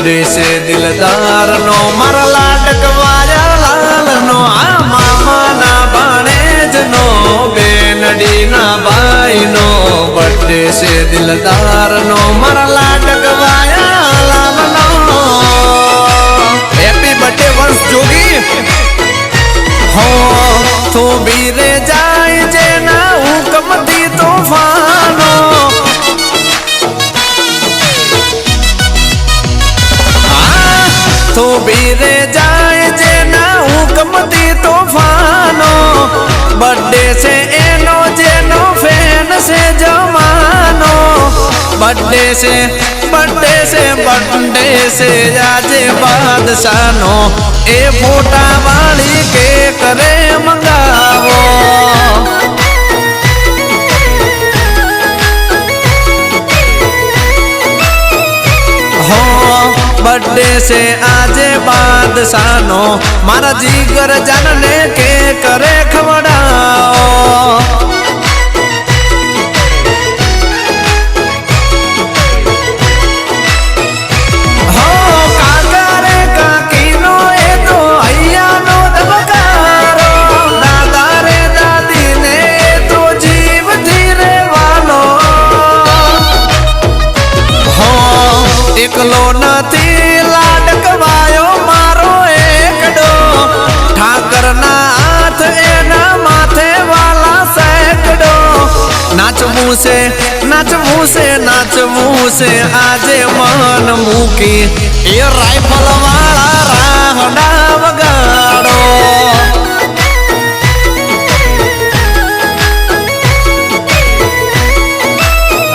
Birthday से दिलदार no मारा लाडकवाया लाल नो आ मामा ना भाणेज नो बेनडी ना भाई नो बर्थडे से दिलदार नो मारा लाडकवाया लाल नो। हैप्पी बर्थडे वंश जोगी हो तो बीरे जाए जे ना हुकम दी तूफानो तो बीरे जाए जे ना हुकम दी तूफानो बर्थडे से एनो जेनो फैन से जमानो बर्थडे से आज बादशानो ए फोटा वाली के करे मंगावो बर्थडे से आज बादशानो मारा जीगर जानने के करे खवड़ाओ हो काका रे काकी नो ए तो अय्या नो दबकारो दादा रे दादी ने तो जीव धीरे वालो हो एकलो नथी लाडकवायो मारो एकडो ठाकर ना हाथ एना माथे वाला सैकड़ो नाचमू से आजे मन मूकी ए राइफल वाला राहडा वगाड़ो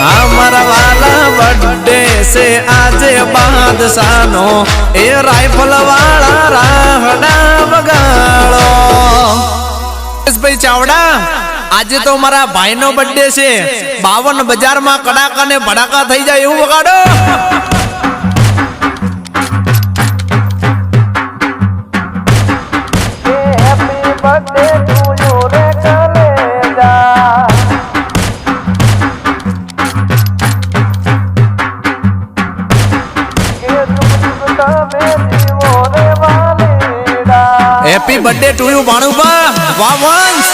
हमारा वाला बर्थडे से आज बादशानो ए राइफल वाला राहडा वगाड़ो। भाई चावड़ा आज तो मारा भाई नो बर्थडे से 52 बाजार में कड़ाका ने भड़ाका थई जाए एवं वगाड़ो। हैप्पी बर्थडे टू यू रे कलेजा हैप्पी बर्थडे टू यू भाणुबा वाह वंश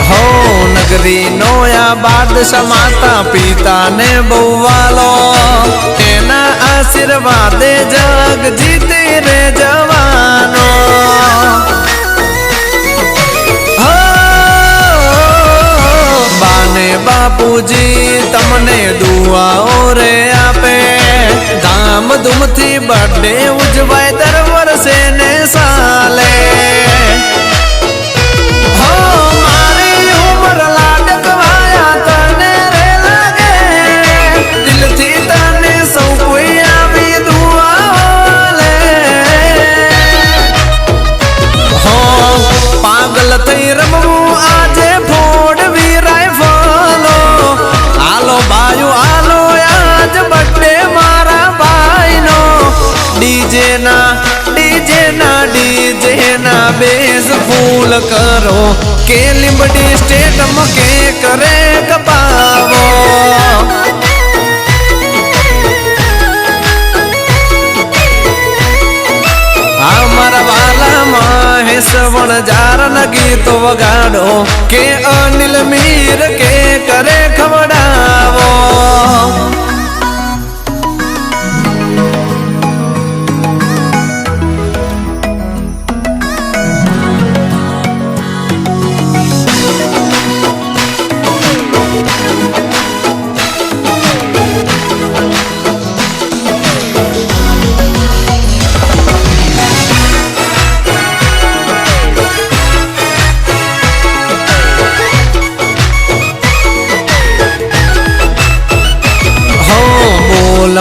हो नगरी नोया बादशाह माता पिता ने बहुवालो एना आशीर्वाद जग जीते रे जवानो बापूजी तमने दुआओ रे आपे धाम धूम थी बर्थडे उजवाए दर वर्षे ने साले हो मारी उम्र लाडकवाया तने रे लागे दिल थी तने सौ कोई आवी दुआओ ले हो पागल थई रमू आजे फोड़ भी डीजे ना बेस फूल करो के लिबर्टी स्टेट के करे कपावो हमारा वाला महेश वणजार न गीत वगाड़ो के अनिल मीर के करे खवड़ावो।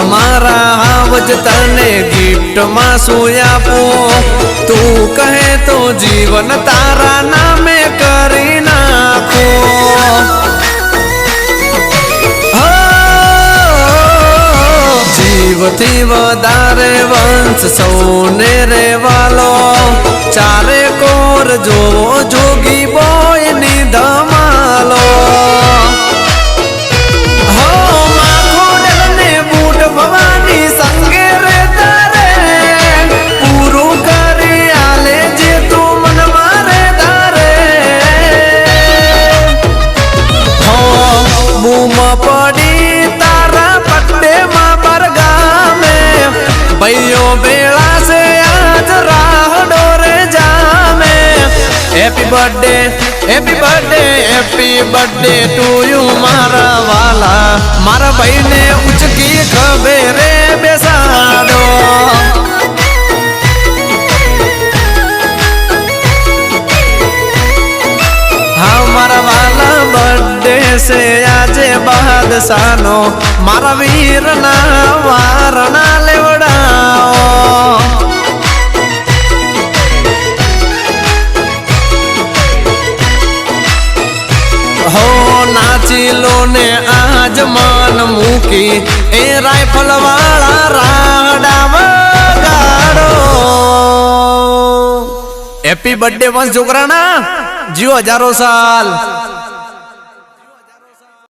मारा आवज तने गिफ्ट में सोयापो तू कहे तो जीवन तारा नामे करी नाखो जीव थी वधारे वंश सोने रे वालो ચારે કોર જોવો જોગી બોય ની ધમાલો હો માખોડલ ને બૂટ ભવાની સંગે રે તારે પૂરું કરી આલે જે તું મન મારે તારે હો બૂમ પડી તારા પટ્ટે માં બરગામે ભાઈઓ બેળા છે આજ રાહ ડોરે જામે હેપી બર્થડે ટુ યુ મારા વાલા મારા ભાઈને ઉચકી ખભે રે બેસાડો હા મારા વાલા બર્થડે છે આજે બાદશાહનો મારા વીરના વારના લેવડાઓ હો નાચી લો ને આજ માન મૂકી એ રાઇફલ વાળા રાડા વગાડો હેપી બર્થડે વંશ છોકરાના જીવો હજારો સાલ